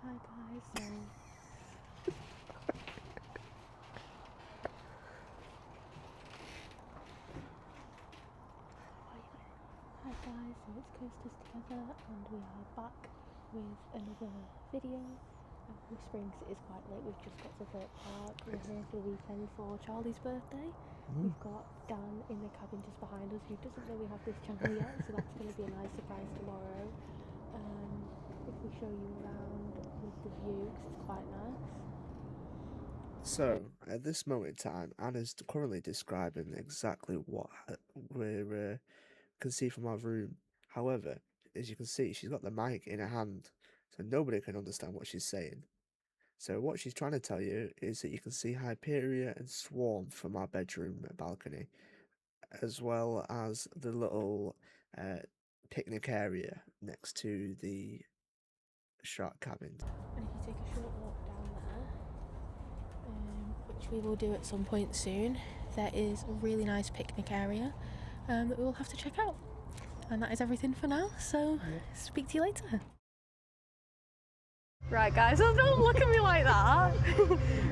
Hi guys, so it's Coasters Together and we are back with another video. Whispering because it is quite late, we've just got to Thorpe Park. We're here for the weekend for Charlie's birthday. We've got Dan in the cabin just behind us who doesn't know we have this channel yet, so that's going to be a nice surprise tomorrow. If we show you around with the view, because it's quite nice. So, at this moment in time, Anna's currently describing exactly what we can see from our room. However, as you can see, she's got the mic in her hand, so nobody can understand what she's saying. So what she's trying to tell you is that you can see Hyperia and Swarm from our bedroom balcony, as well as the little picnic area next to the shark cabin. And if you take a short walk down there, which we will do at some point soon, there is a really nice picnic area that we will have to check out. And that is everything for now, so speak to you later. Right guys, don't look at me like that.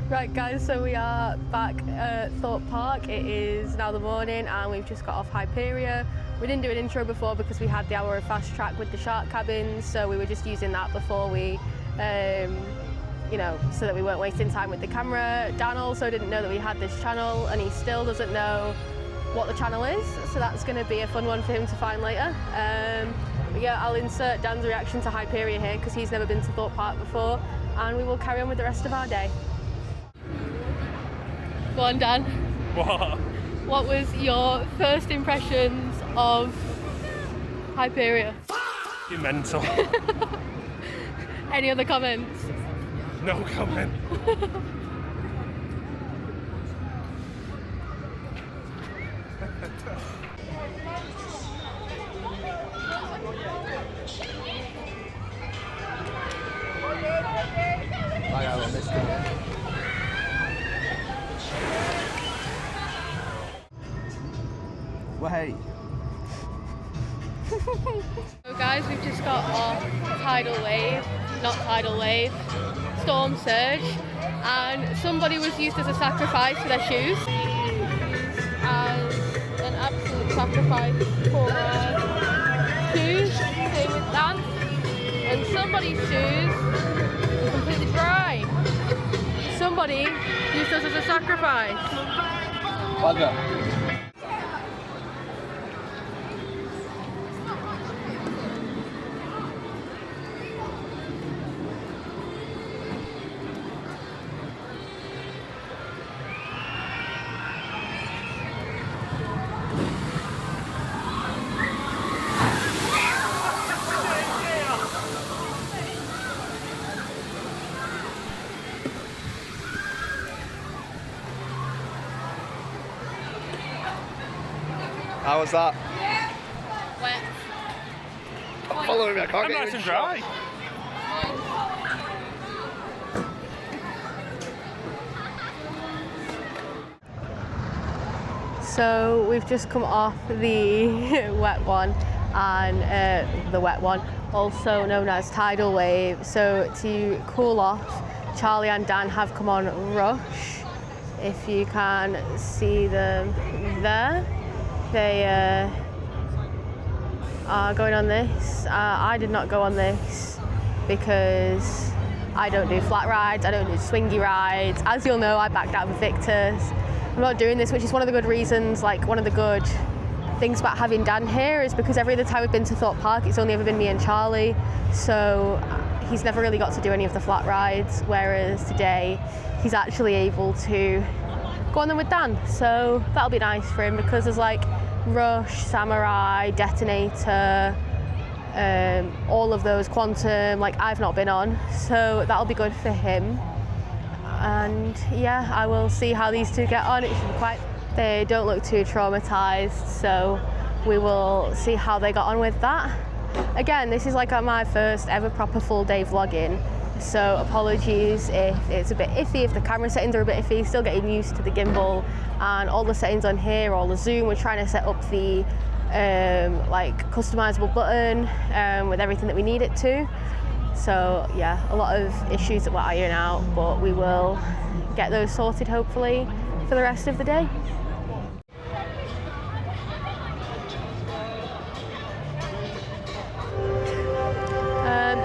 Right guys, so we are back at Thorpe Park. It is now the morning and we've just got off Hyperia. We didn't do an intro before because we had the hour of fast track with the shark cabins, so we were just using that before we, so that we weren't wasting time with the camera. Dan also didn't know that we had this channel and he still doesn't know what the channel is, so that's going to be a fun one for him to find later. But yeah, I'll insert Dan's reaction to Hyperia here because he's never been to Thorpe Park before, and we will carry on with the rest of our day. Go on, Dan. What? What was your first impressions of Hyperia? You're mental. Any other comments? No comment. Well, hey. So guys, we've just got off Storm Surge, and somebody was used as a sacrifice for their shoes. As an absolute sacrifice for our shoes, same with Dan. And somebody's shoes were completely dry. Somebody used us as a sacrifice. Bugger. How was that? Wet. Follow me, I can't I'm get nice you and in dry. So we've just come off the wet one, and the wet one, also known as tidal wave. So to cool off, Charlie and Dan have come on Rush. If you can see them there, they are going on this. I did not go on this because I don't do flat rides, I don't do swingy rides. As you'll know, I backed out of Victor's. I'm not doing this, which is one of the good reasons, like one of the good things about having Dan here is because every other time we've been to Thorpe Park, it's only ever been me and Charlie. So he's never really got to do any of the flat rides, whereas today he's actually able to go on them with Dan. So that'll be nice for him because there's like Rush, Samurai, Detonator, all of those, Quantum, like I've not been on. So that'll be good for him. And yeah, I will see how these two get on. It should be quite, they don't look too traumatized, so we will see how they got on with that. Again, this is like my first ever proper full day vlogging, so apologies if it's a bit iffy, if the camera settings are a bit iffy. Still getting used to the gimbal and all the settings on here, all the zoom. We're trying to set up the like customizable button with everything that we need it to. So yeah, a lot of issues that we're ironing out, but we will get those sorted hopefully for the rest of the day.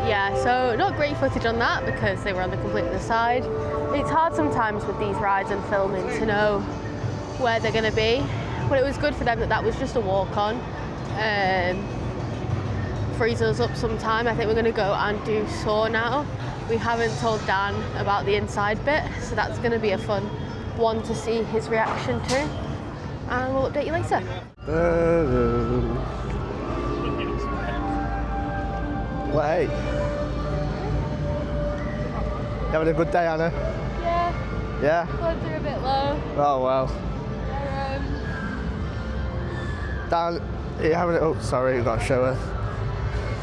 Yeah, so not great footage on that because they were on the complete other side. It's hard sometimes with these rides and filming to know where they're going to be, but it was good for them that that was just a walk on. Frees us up some time. I think we're going to go and do Soar now. We haven't told Dan about the inside bit, so that's going to be a fun one to see his reaction to, and we'll update you later. Well, hey. You having a good day, Anna? Yeah. Yeah? Floods are a bit low. Oh, well. Dan, are you having it? Oh, sorry, you've got to show her.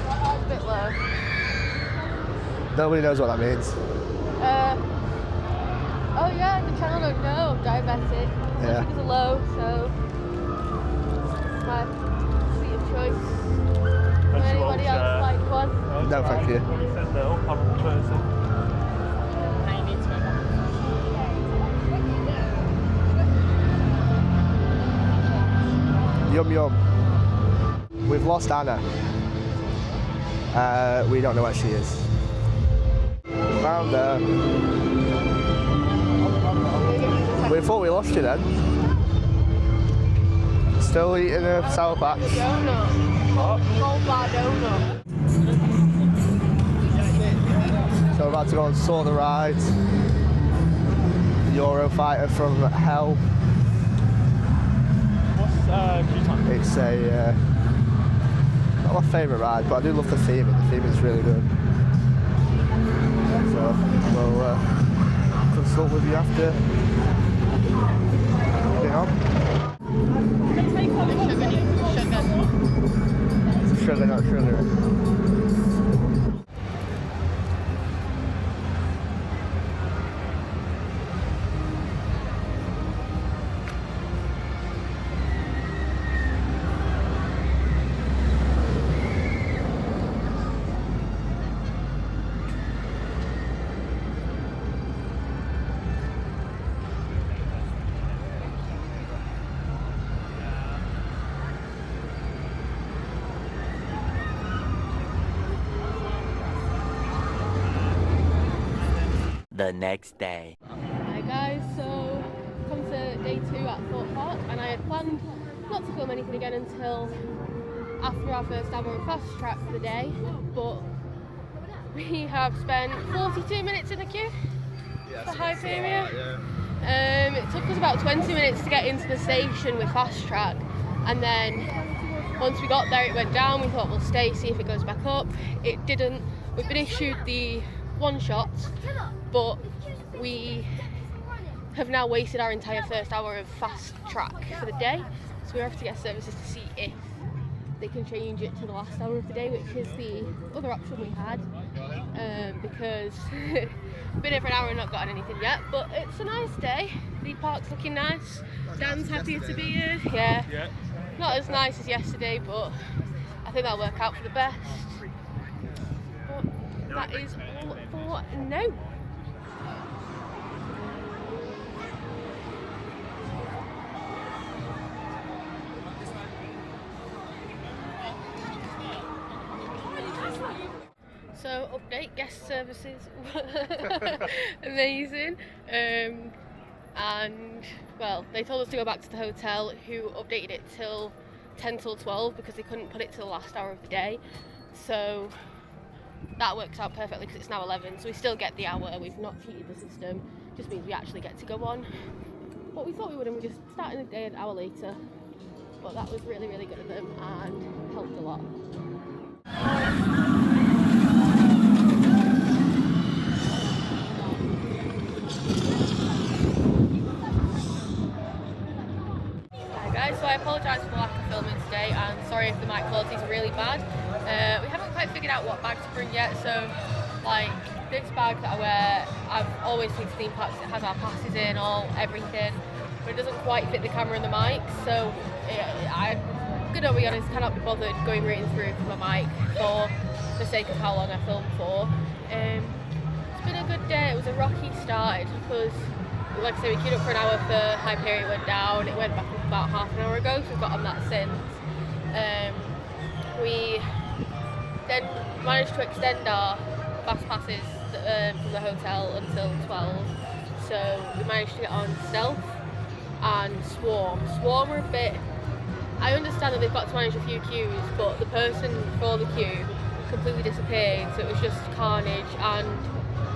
A bit low. Nobody knows what that means. Oh yeah, the channel don't know I'm diabetic. Yeah. Sugars are low, so it's my sweet choice. Would anybody else like one? No, thank you. When he said no, horrible person. Yum yum. We've lost Anna. We don't know where she is. Found her. We thought we lost you then. Still eating a sour patch. Gold bar donut. So we're about to go and Soar the ride. Eurofighter from hell. What's queue time? It's a not my favourite ride, but I do love the theming. The theming is really good. So we'll consult with you after. You know? Sugar, not sugar. The next day. Hi guys, so come to day 2 at Thorpe Park, and I had planned not to film anything again until after our first hour of fast track for the day, but we have spent 42 minutes in the queue for Hyperia. It took us about 20 minutes to get into the station with fast track, and then once we got there it went down. We thought we'll stay, see if it goes back up. It didn't. We've been issued the one shots, but we have now wasted our entire first hour of fast track for the day, so we have to get services to see if they can change it to the last hour of the day, which is the other option we had, because we've been here for an hour and not gotten anything yet, but it's a nice day. The park's looking nice. Dan's happy to be here. Yeah. Not as nice as yesterday, but I think that'll work out for the best. But that is all for now. So update, guest services amazing, and well, they told us to go back to the hotel, who updated it till 10 till 12 because they couldn't put it to the last hour of the day, so that works out perfectly because it's now 11, so we still get the hour. We've not cheated the system, just means we actually get to go on what we thought we would, and we're just starting the day an hour later, but that was really good of them and helped a lot. So I apologise for the lack of filming today, and sorry if the mic quality is really bad. We haven't quite figured out what bag to bring yet, so like this bag that I wear, I've always taken theme parks, it has our passes in, everything, but it doesn't quite fit the camera and the mic, so I'm gonna be honest, cannot be bothered going rooting through for my mic for the sake of how long I filmed for. It's been a good day. It was a rocky start because, like I say, we queued up for an hour for Hyperion went down. It went back up about half an hour ago, so we've got on that since. We then managed to extend our fast passes from the hotel until 12. So we managed to get on Stealth and Swarm. Swarm are a bit... I understand that they've got to manage a few queues, but the person for the queue completely disappeared, so it was just carnage, and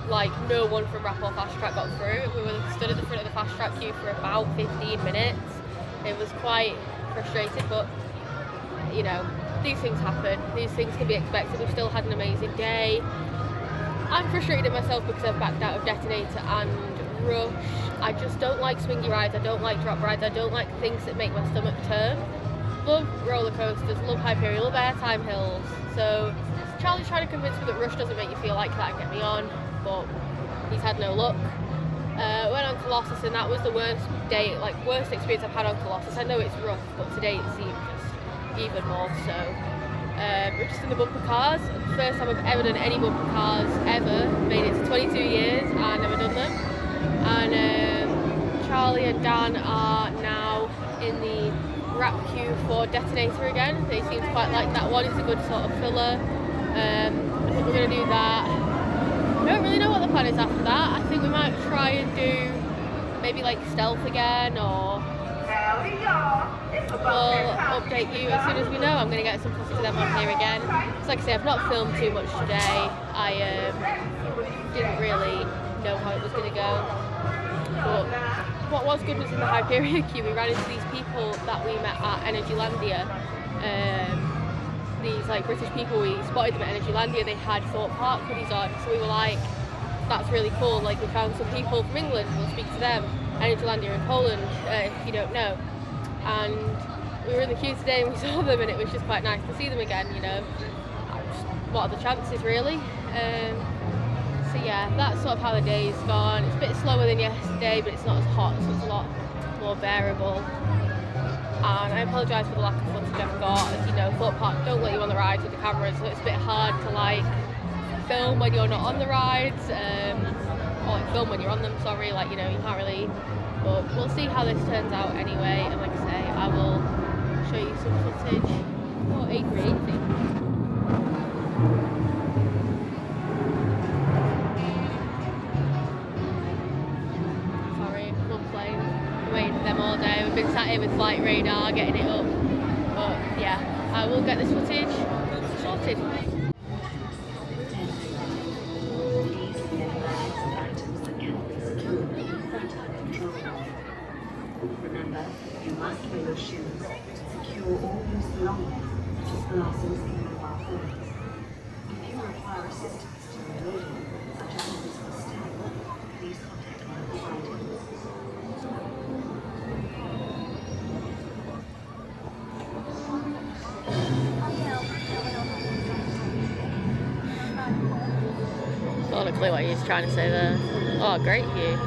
like no one from Rapport Fast Track got through. We were stood at the front of the Fast Track queue for about 15 minutes. It was quite frustrating, but you know, these things happen. These things can be expected. We've still had an amazing day. I'm frustrated at myself because I've backed out of Detonator and Rush. I just don't like swingy rides, I don't like drop rides, I don't like things that make my stomach turn. Love roller coasters, love Hyperion, love airtime hills. So Charlie's trying to convince me that Rush doesn't make you feel like that and get me on, but he's had no luck. Went on Colossus and that was the worst day, like worst experience I've had on Colossus. I know it's rough, but today it seemed just even more so. We're just in the bumper cars. First time I've ever done any bumper cars ever. Made it to 22 years and never done them. And Charlie and Dan are now in the wrap queue for Detonator again. They seem to quite like that one. It's a good sort of filler. I think we're going to do that. I don't really know what the plan is after that. I think we might try and do maybe like Stealth again, or we'll update you as soon as we know. I'm going to get some footage of them on here again. So like I say, I've not filmed too much today. I didn't really know how it was going to go. But what was good was in the Hyperion queue, we ran into these people that we met at Energylandia. These like British people, we spotted them at Energylandia. They had Thorpe Park hoodies on, so we were like, that's really cool. Like, we found some people from England, we'll speak to them. Energylandia in Poland, if you don't know. And we were in the queue today and we saw them, and it was just quite nice to see them again, you know. What are the chances, really? So yeah, that's sort of how the day's gone. It's a bit slower than yesterday, but it's not as hot, so it's a lot more bearable. And I apologise for the lack of footage I've got. As you know, Thorpe Park don't let you on the rides with the cameras, so it's a bit hard to like film when you're not on the rides, or like film when you're on them, sorry, like, you know, you can't really, but we'll see how this turns out anyway. And like I say, I will show you some footage for a great thing. Waiting for them all day. We've been sat here with Flight Radar getting it up, but yeah, I will get this footage sorted. Remember, you must wear your shoes. Secure all loose belongings, such as glasses and mobile phones. If you require assistance to reloading, such as a business stand, please contact one of the items. Not a clue what he's trying to say there. Oh, great view.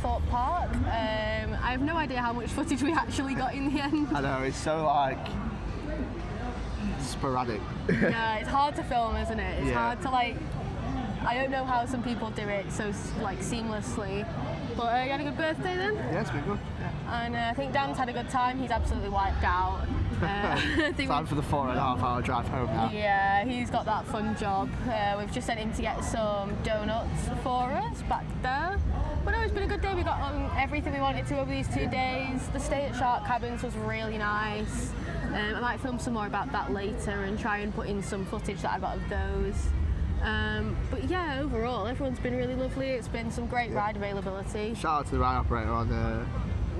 Thorpe Park. I have no idea how much footage we actually got in the end. I know, it's so like sporadic. Yeah, it's hard to film, isn't it? It's Yeah. hard to like. I don't know how some people do it so like seamlessly. But you had a good birthday then? Yeah, it's been good. And I think Dan's had a good time. He's absolutely wiped out. I think Time for the 4.5 hour drive home now. yeah, he's got that fun job. We've just sent him to get some donuts for us back there. But no, it's been a good day. We got everything we wanted to over these 2 days. The stay at Shark Cabins was really nice. I might film some more about that later and try and put in some footage that I got of those. But yeah, overall, everyone's been really lovely. It's been some great ride availability. Shout out to the ride operator on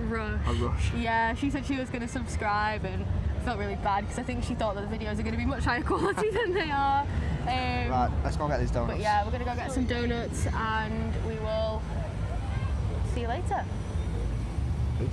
Rush. Yeah, she said she was going to subscribe, and I felt really bad because I think she thought that the videos are going to be much higher quality than they are. Right, let's go get these donuts. But yeah, we're going to go get some donuts and we will see you later. Peace.